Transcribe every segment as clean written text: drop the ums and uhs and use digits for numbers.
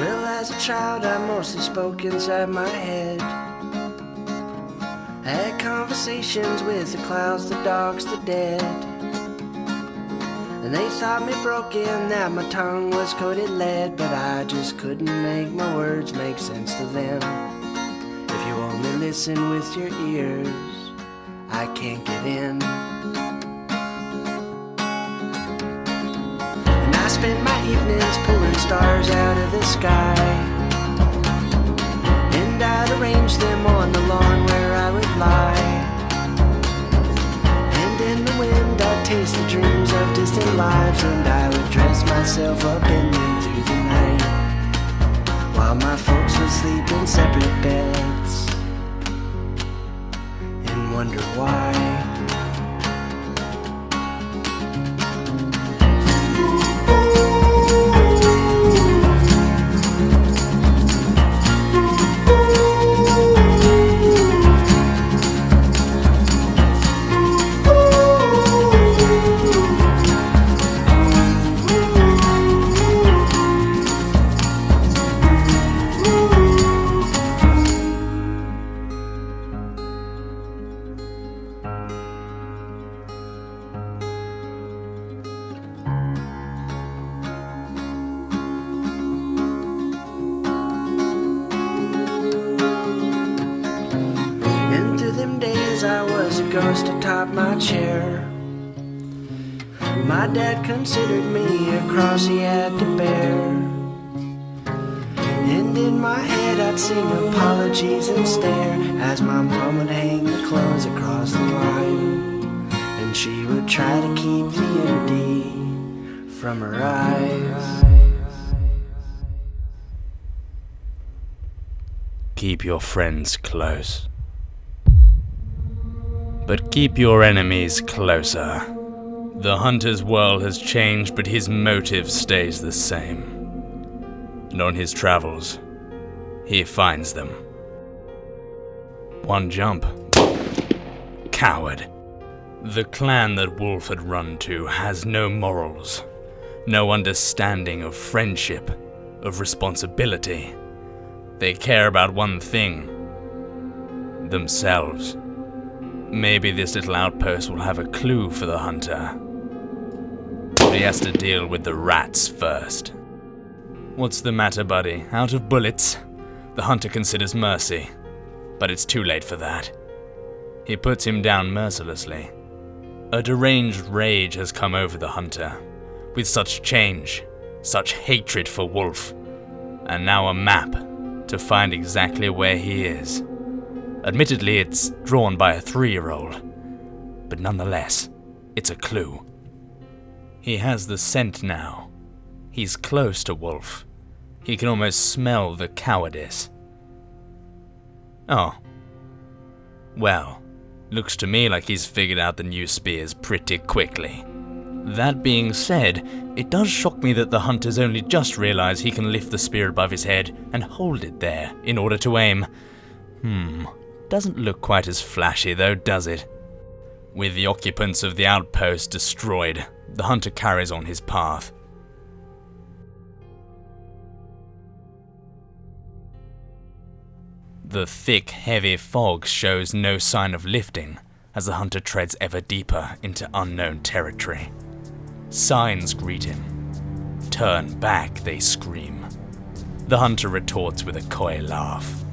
Well, as a child, I mostly spoke inside my head. I had conversations with the clouds, the dogs, the dead. And they thought me broken, that my tongue was coated lead. But I just couldn't make my words make sense to them. If you only listen with your ears, I can't get in. And I spent my evenings pulling stars out of the sky, and I'd arrange them on the lawn where I would lie. And in the wind I'd taste the dreams of distant lives, and I would dress myself up in them through the night, while my folks would sleep in separate beds and wonder why. I was a ghost atop my chair. My dad considered me a cross he had to bear. And in my head I'd sing apologies and stare, as my mom would hang the clothes across the line, and she would try to keep the empty from her eyes. Keep your friends close, but keep your enemies closer. The hunter's world has changed, but his motive stays the same. And on his travels, he finds them. One jump. Coward. The clan that Wolf had run to has no morals, no understanding of friendship, of responsibility. They care about one thing: themselves. Maybe this little outpost will have a clue for the hunter. But he has to deal with the rats first. What's the matter, buddy? Out of bullets? The hunter considers mercy, but it's too late for that. He puts him down mercilessly. A deranged rage has come over the hunter, with such change, such hatred for Wolf, and now a map to find exactly where he is. Admittedly, it's drawn by a 3-year-old, but nonetheless, it's a clue. He has the scent now. He's close to Wolf. He can almost smell the cowardice. Oh. Well, looks to me like he's figured out the new spears pretty quickly. That being said, it does shock me that the hunter's only just realized he can lift the spear above his head and hold it there in order to aim. Doesn't look quite as flashy though, does it? With the occupants of the outpost destroyed, the hunter carries on his path. The thick, heavy fog shows no sign of lifting as the hunter treads ever deeper into unknown territory. Signs greet him. Turn back, they scream. The hunter retorts with a coy laugh.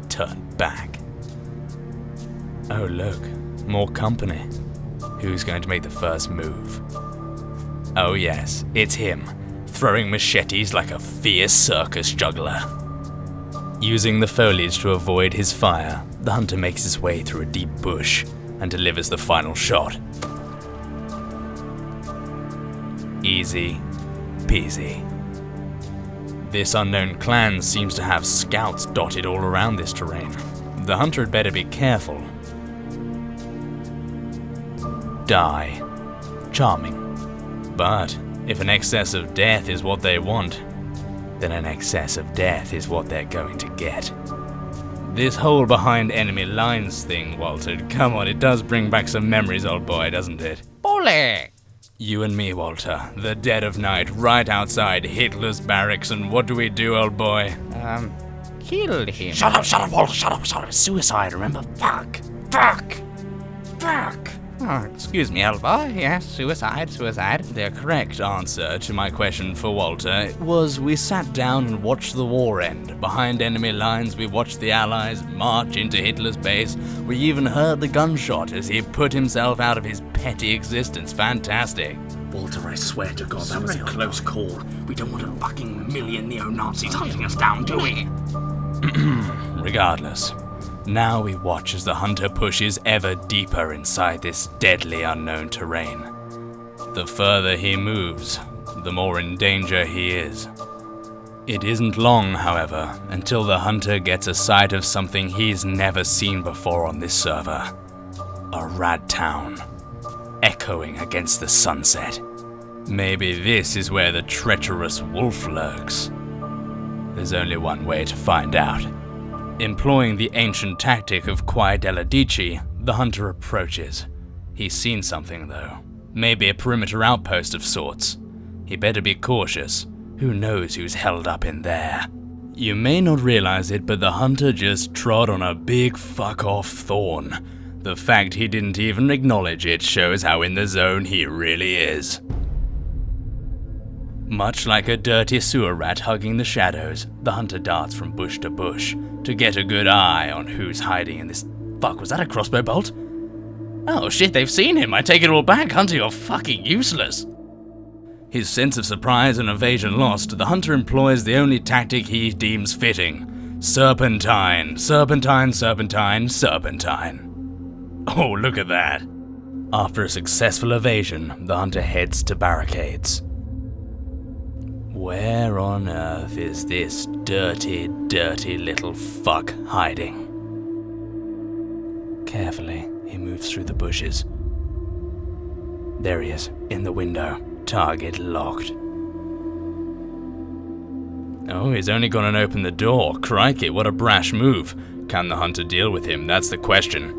Turn back. Oh look, more company. Who's going to make the first move? Oh yes, it's him, throwing machetes like a fierce circus juggler. Using the foliage to avoid his fire, the hunter makes his way through a deep bush and delivers the final shot. Easy peasy. This unknown clan seems to have scouts dotted all around this terrain. The hunter had better be careful. Die. Charming. But if an excess of death is what they want, then an excess of death is what they're going to get. This whole behind enemy lines thing, Walter, come on, it does bring back some memories, old boy, doesn't it? Bully! You and me, Walter, the dead of night, right outside Hitler's barracks, and what do we do, old boy? Kill him. Shut up, Walter, shut up. Suicide, remember? Fuck. Oh, excuse me, old boy. Yes, suicide. The correct answer to my question for Walter was we sat down and watched the war end. Behind enemy lines, we watched the Allies march into Hitler's base. We even heard the gunshot as he put himself out of his petty existence. Fantastic. Walter, I swear to God, that was a close call. We don't want a fucking million neo-Nazis hunting us down, do we? Regardless, now we watch as the hunter pushes ever deeper inside this deadly unknown terrain. The further he moves, the more in danger he is. It isn't long, however, until the hunter gets a sight of something he's never seen before on this server. A rat town, echoing against the sunset. Maybe this is where the treacherous wolf lurks. There's only one way to find out. Employing the ancient tactic of Quae Deladici, the hunter approaches. He's seen something though. Maybe a perimeter outpost of sorts. He better be cautious. Who knows who's held up in there? You may not realize it, but the hunter just trod on a big fuck-off thorn. The fact he didn't even acknowledge it shows how in the zone he really is. Much like a dirty sewer rat hugging the shadows, the hunter darts from bush to bush to get a good eye on who's hiding in this. Fuck, was that a crossbow bolt? Oh shit, they've seen him. I take it all back. Hunter, you're fucking useless. His sense of surprise and evasion lost, the hunter employs the only tactic he deems fitting. Serpentine. Oh, look at that. After a successful evasion, the hunter heads to barricades. Where on earth is this dirty little fuck hiding? Carefully, he moves through the bushes. There he is, in the window, target locked. Oh, he's only gone and opened the door. Crikey, what a brash move. Can the hunter deal with him? That's the question.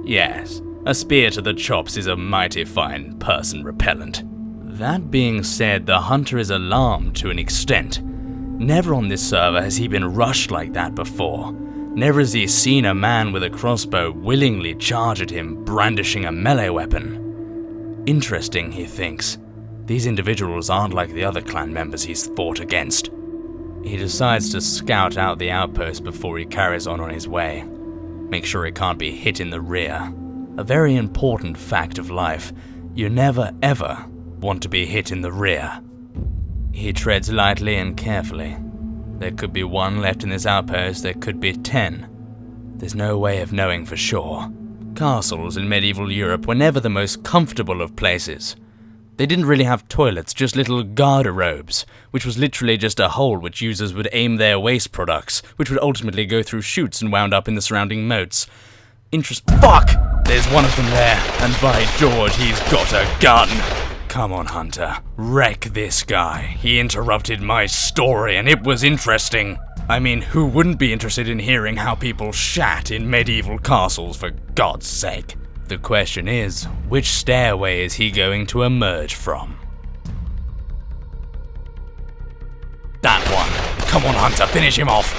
Yes, a spear to the chops is a mighty fine person repellent. That being said, the hunter is alarmed to an extent. Never on this server has he been rushed like that before. Never has he seen a man with a crossbow willingly charge at him, brandishing a melee weapon. Interesting, he thinks. These individuals aren't like the other clan members he's fought against. He decides to scout out the outpost before he carries on his way. Make sure he can't be hit in the rear. A very important fact of life. You never ever want to be hit in the rear. He treads lightly and carefully. There could be one left in this outpost, there could be 10. There's no way of knowing for sure. Castles in medieval Europe were never the most comfortable of places. They didn't really have toilets, just little garderobes, which was literally just a hole which users would aim their waste products, which would ultimately go through chutes and wound up in the surrounding moats. Fuck! There's one of them there, and by George, he's got a gun! Come on, Hunter. Wreck this guy. He interrupted my story and it was interesting. I mean, who wouldn't be interested in hearing how people shat in medieval castles, for God's sake? The question is, which stairway is he going to emerge from? That one. Come on, Hunter, finish him off.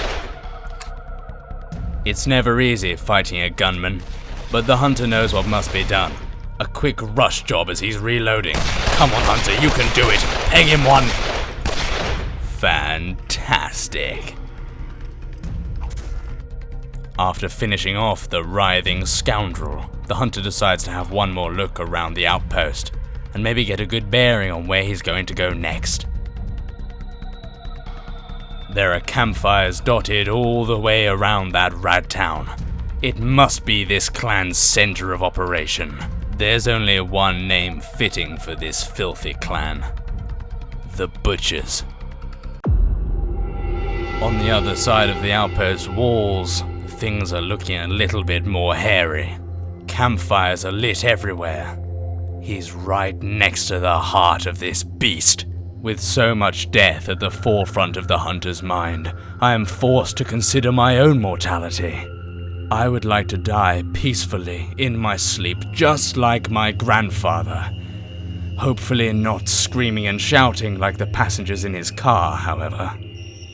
It's never easy fighting a gunman, but the hunter knows what must be done. A quick rush job as he's reloading. Come on, Hunter, you can do it. Peg him one. Fantastic. After finishing off the writhing scoundrel, the hunter decides to have one more look around the outpost and maybe get a good bearing on where he's going to go next. There are campfires dotted all the way around that rat town. It must be this clan's center of operation. There's only one name fitting for this filthy clan. The Butchers. On the other side of the outpost walls, things are looking a little bit more hairy. Campfires are lit everywhere. He's right next to the heart of this beast. With so much death at the forefront of the hunter's mind, I am forced to consider my own mortality. I would like to die peacefully in my sleep, just like my grandfather. Hopefully not screaming and shouting like the passengers in his car, however.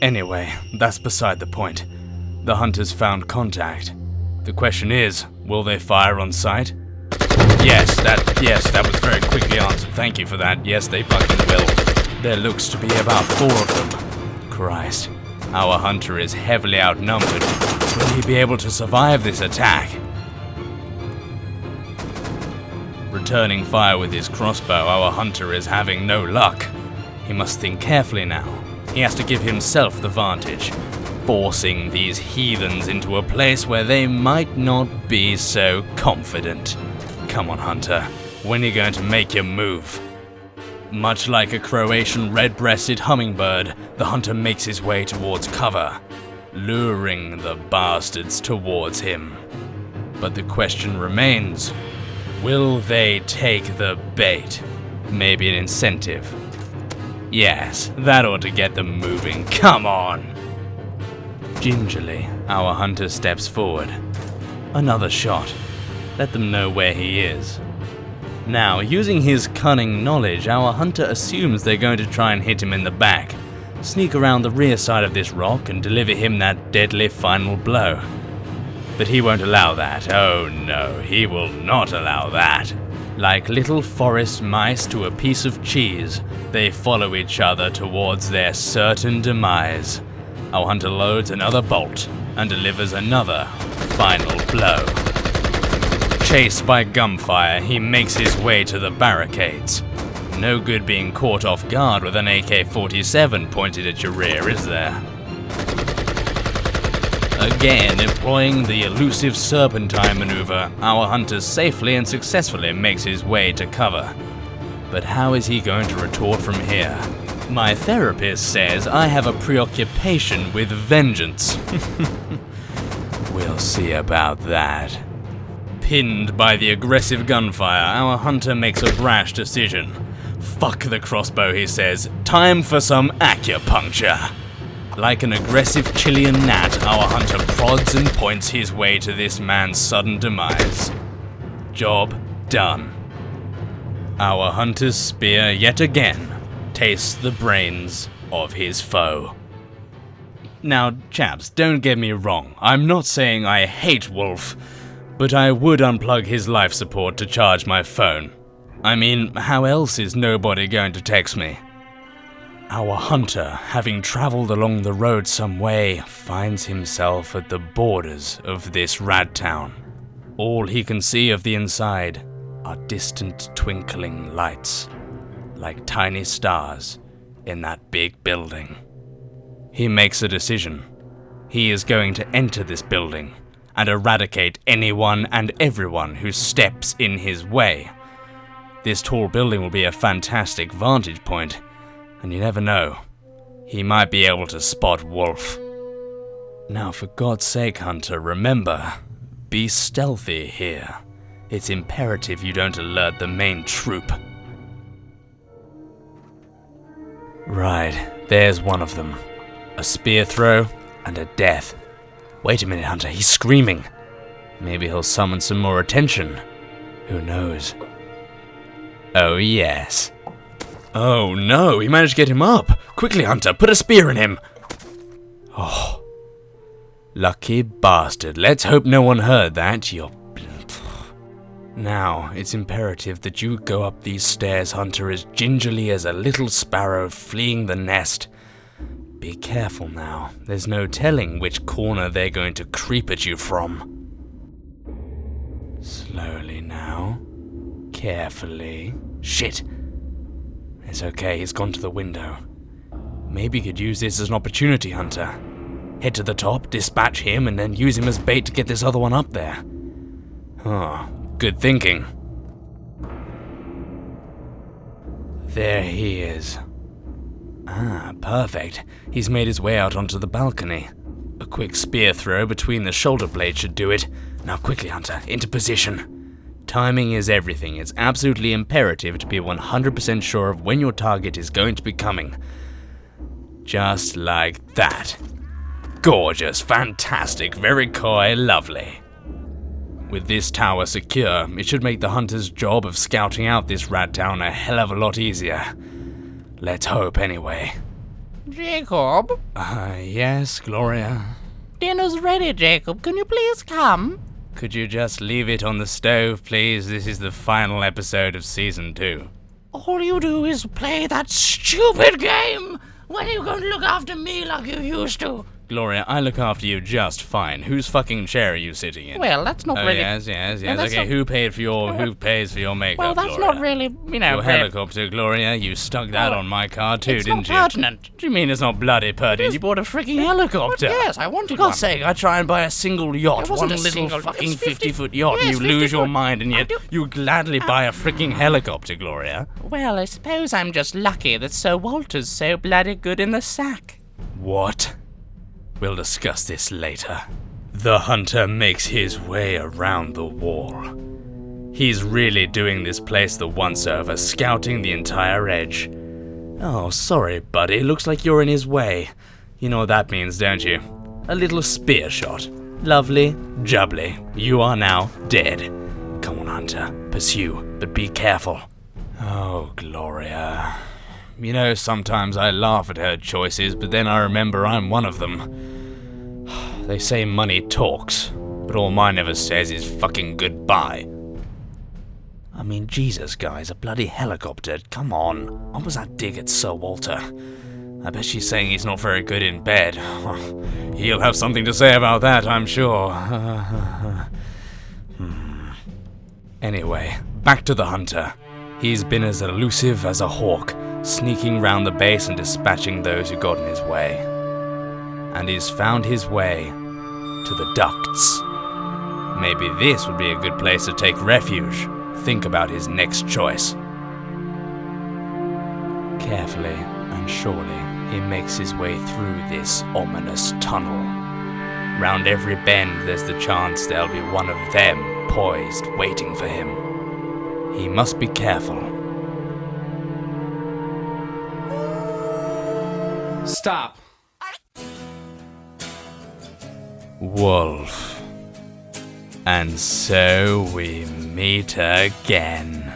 Anyway, that's beside the point. The hunters found contact. The question is, will they fire on sight? Yes, that was very quickly answered. Thank you for that. Yes, they fucking will. There looks to be about 4 of them. Christ, our hunter is heavily outnumbered. Will he be able to survive this attack? Returning fire with his crossbow, our hunter is having no luck. He must think carefully now. He has to give himself the vantage, forcing these heathens into a place where they might not be so confident. Come on, hunter. When are you going to make your move? Much like a Croatian red-breasted hummingbird, the hunter makes his way towards cover, luring the bastards towards him. But the question remains, will they take the bait? Maybe an incentive. Yes, that ought to get them moving. Come on! Gingerly, our hunter steps forward. Another shot. Let them know where he is. Now, using his cunning knowledge, our hunter assumes they're going to try and hit him in the back, sneak around the rear side of this rock and deliver him that deadly final blow. But he won't allow that. Oh no, he will not allow that. Like little forest mice to a piece of cheese, they follow each other towards their certain demise. Our hunter loads another bolt and delivers another final blow. Chased by gunfire, he makes his way to the barricades. No good being caught off guard with an AK-47 pointed at your rear, is there? Again, employing the elusive serpentine maneuver, our hunter safely and successfully makes his way to cover. But how is he going to retort from here? My therapist says I have a preoccupation with vengeance. We'll see about that. Pinned by the aggressive gunfire, our hunter makes a brash decision. Fuck the crossbow, he says. Time for some acupuncture. Like an aggressive Chilean gnat, our hunter prods and points his way to this man's sudden demise. Job done. Our hunter's spear yet again tastes the brains of his foe. Now, chaps, don't get me wrong. I'm not saying I hate Wolf, but I would unplug his life support to charge my phone. I mean, how else is nobody going to text me? Our hunter, having traveled along the road some way, finds himself at the borders of this rat town. All he can see of the inside are distant twinkling lights, like tiny stars in that big building. He makes a decision. He is going to enter this building and eradicate anyone and everyone who steps in his way. This tall building will be a fantastic vantage point, and you never know, he might be able to spot Wolf. Now, for God's sake, Hunter, remember, be stealthy here. It's imperative you don't alert the main troop. Right, there's one of them. A spear throw and a death. Wait a minute, Hunter, he's screaming. Maybe he'll summon some more attention. Who knows? Oh, yes. Oh, no, he managed to get him up. Quickly, Hunter, put a spear in him. Oh, lucky bastard. Let's hope no one heard that. Now, it's imperative that you go up these stairs, Hunter, as gingerly as a little sparrow fleeing the nest. Be careful now. There's no telling which corner they're going to creep at you from. Slowly now. Carefully. Shit. It's okay, he's gone to the window. Maybe you could use this as an opportunity, Hunter. Head to the top, dispatch him, and then use him as bait to get this other one up there. Oh, good thinking. There he is. Ah, perfect. He's made his way out onto the balcony. A quick spear throw between the shoulder blades should do it. Now quickly, Hunter, into position. Timing is everything. It's absolutely imperative to be 100% sure of when your target is going to be coming. Just like that. Gorgeous, fantastic, very coy, lovely. With this tower secure, it should make the hunter's job of scouting out this rat town a hell of a lot easier. Let's hope, anyway. Jacob? Yes, Gloria? Dinner's ready, Jacob. Can you please come? Could you just leave it on the stove, please? This is the final episode of Season 2. All you do is play that stupid game! When are you going to look after me like you used to? Gloria, I look after you just fine. Whose fucking chair are you sitting in? Well, that's not really... Yes. that's Okay, not- who pays for your makeup, Well, that's Gloria? not really, you know... Your helicopter, Gloria, you stuck that on my car too, it's didn't not you? pertinent. What do you mean it's not bloody pertinent? You bought a freaking helicopter. Yes, I wanted For one. God's sake, I try and buy a single yacht, It wasn't one a little single- fucking it's 50 50-foot yacht, yes, and you 50 lose your foot. mind, and I yet do- you gladly buy a freaking helicopter, Gloria. Well, I suppose I'm just lucky that Sir Walter's so bloody good in the sack. What? We'll discuss this later. The hunter makes his way around the wall. He's really doing this place the once-over, scouting the entire edge. Oh, sorry, buddy. Looks like you're in his way. You know what that means, don't you? A little spear shot. Lovely, jubbly. You are now dead. Come on, hunter. Pursue, but be careful. Oh, Gloria. You know, sometimes I laugh at her choices, but then I remember I'm one of them. They say money talks, but all mine ever says is fucking goodbye. I mean, Jesus, guys, a bloody helicopter. Come on. What was that dig at Sir Walter? I bet she's saying he's not very good in bed. He'll have something to say about that, I'm sure. Anyway, back to the hunter. He's been as elusive as a hawk, sneaking round the base and dispatching those who got in his way. And he's found his way to the ducts. Maybe this would be a good place to take refuge. Think about his next choice. Carefully and surely, he makes his way through this ominous tunnel. Round every bend, there's the chance there'll be one of them poised, waiting for him. He must be careful. Stop. Wolf. And so we meet again.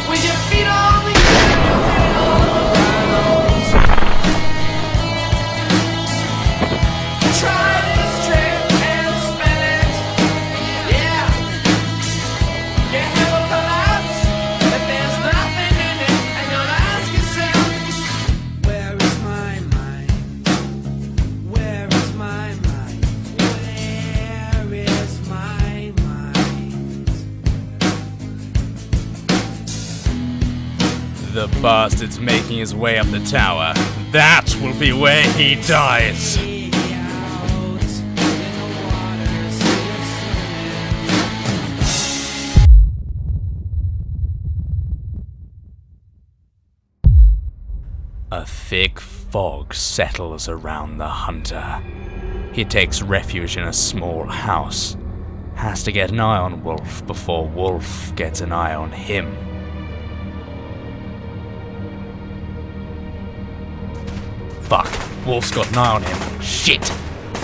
With your feet on the ground. Try this trick and spell it. Yeah. You have a collapse, but there's nothing in it, and you'll ask yourself, where is my mind? Where is my mind? Where is my mind? The bastard's making his way up the tower. That will be where he dies. Out in the water, see you swimming. A thick fog settles around the hunter. He takes refuge in a small house. Has to get an eye on Wolf before Wolf gets an eye on him. Fuck, Wolf's got an eye on him. Shit!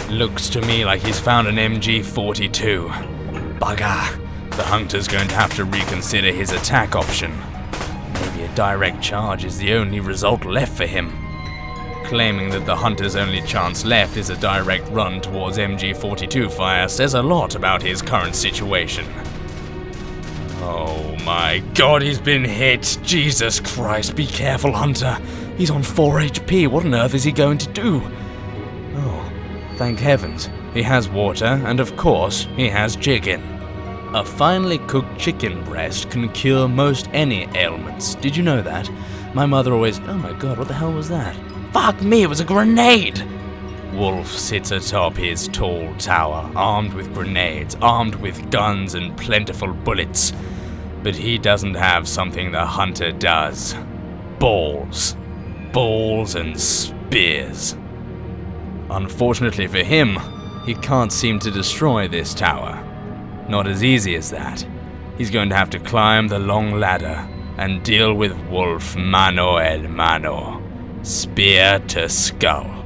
Looks to me like he's found an MG42. Bugger! The hunter's going to have to reconsider his attack option. Maybe a direct charge is the only result left for him. Claiming that the hunter's only chance left is a direct run towards MG42 fire says a lot about his current situation. Oh my god, he's been hit! Jesus Christ, be careful, hunter! He's on 4 HP, what on earth is he going to do? Oh, thank heavens. He has water, and of course, he has chicken. A finely cooked chicken breast can cure most any ailments. Did you know that? My mother always... Oh my god, what the hell was that? Fuck me, it was a grenade! Wolf sits atop his tall tower, armed with grenades, armed with guns and plentiful bullets. But he doesn't have something the hunter does. Balls. Balls and spears. Unfortunately for him, he can't seem to destroy this tower. Not as easy as that. He's going to have to climb the long ladder and deal with Wolf mano a mano, spear to skull.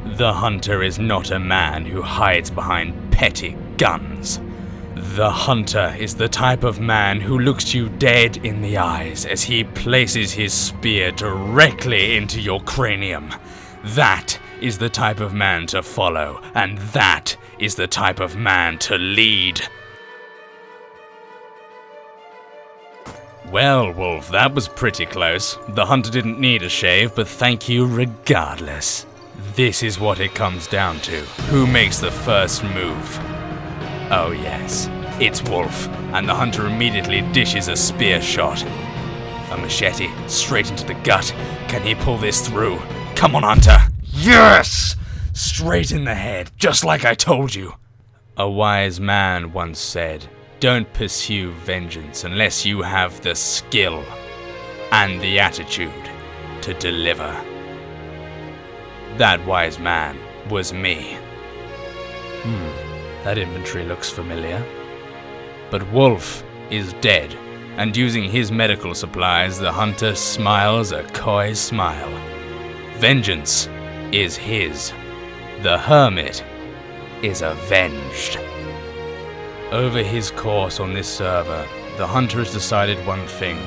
The hunter is not a man who hides behind petty guns. The hunter is the type of man who looks you dead in the eyes as he places his spear directly into your cranium. That is the type of man to follow, and that is the type of man to lead. Well, Wolf, that was pretty close. The hunter didn't need a shave, but thank you regardless. This is what it comes down to. Who makes the first move? Oh yes, it's Wolf, and the hunter immediately dishes a spear shot. A machete, straight into the gut. Can he pull this through? Come on, hunter! Yes! Straight in the head, just like I told you. A wise man once said, "Don't pursue vengeance unless you have the skill and the attitude to deliver." That wise man was me. That inventory looks familiar. But Wolf is dead, and using his medical supplies, the hunter smiles a coy smile. Vengeance is his. The hermit is avenged. Over his course on this server, the hunter has decided one thing.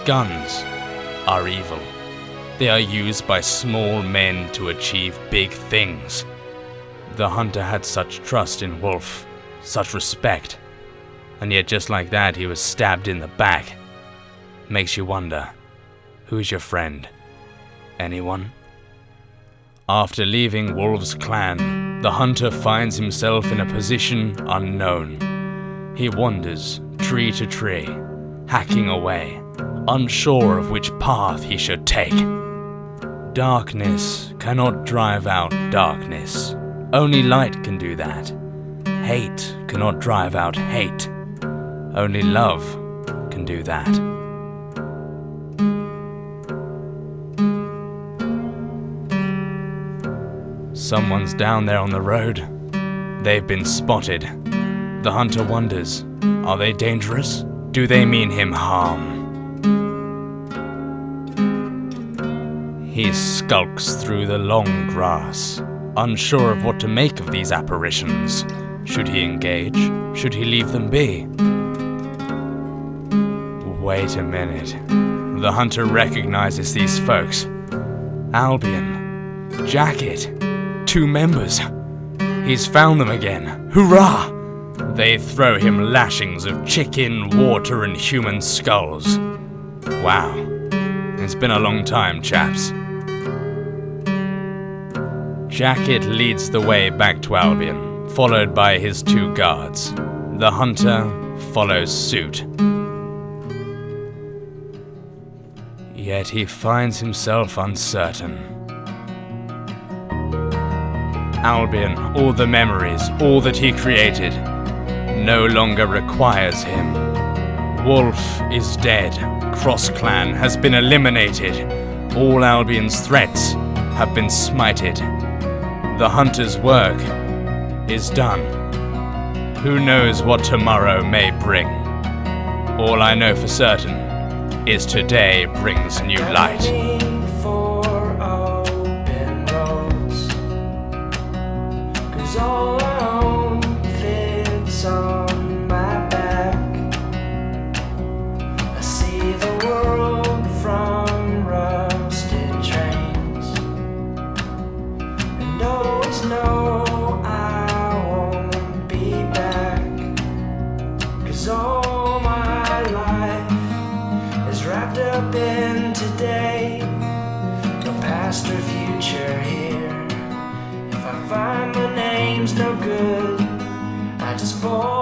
Guns are evil. They are used by small men to achieve big things. The hunter had such trust in Wolf, such respect, and yet just like that he was stabbed in the back. Makes you wonder, who's your friend? Anyone? After leaving Wolf's clan, the hunter finds himself in a position unknown. He wanders tree to tree, hacking away, unsure of which path he should take. Darkness cannot drive out darkness. Only light can do that. Hate cannot drive out hate. Only love can do that. Someone's down there on the road. They've been spotted. The hunter wonders, are they dangerous? Do they mean him harm? He skulks through the long grass, unsure of what to make of these apparitions. Should he engage? Should he leave them be? Wait a minute. The hunter recognizes these folks. Albion, Jacket, 2 members. He's found them again. Hurrah! They throw him lashings of chicken, water, and human skulls. Wow. It's been a long time, chaps. Jacket leads the way back to Albion, followed by his 2 guards. The hunter follows suit. Yet he finds himself uncertain. Albion, all the memories, all that he created, no longer requires him. Wolf is dead. Cross-clan has been eliminated. All Albion's threats have been smited. The hunter's work is done. Who knows what tomorrow may bring? All I know for certain is today brings new light. For open roads, 'cause all alone fits on my back. I see the world from rusted trains, and always know I won't be back, 'cause all my life is wrapped up in today. No past or future here. If I find my name's no good, I just fall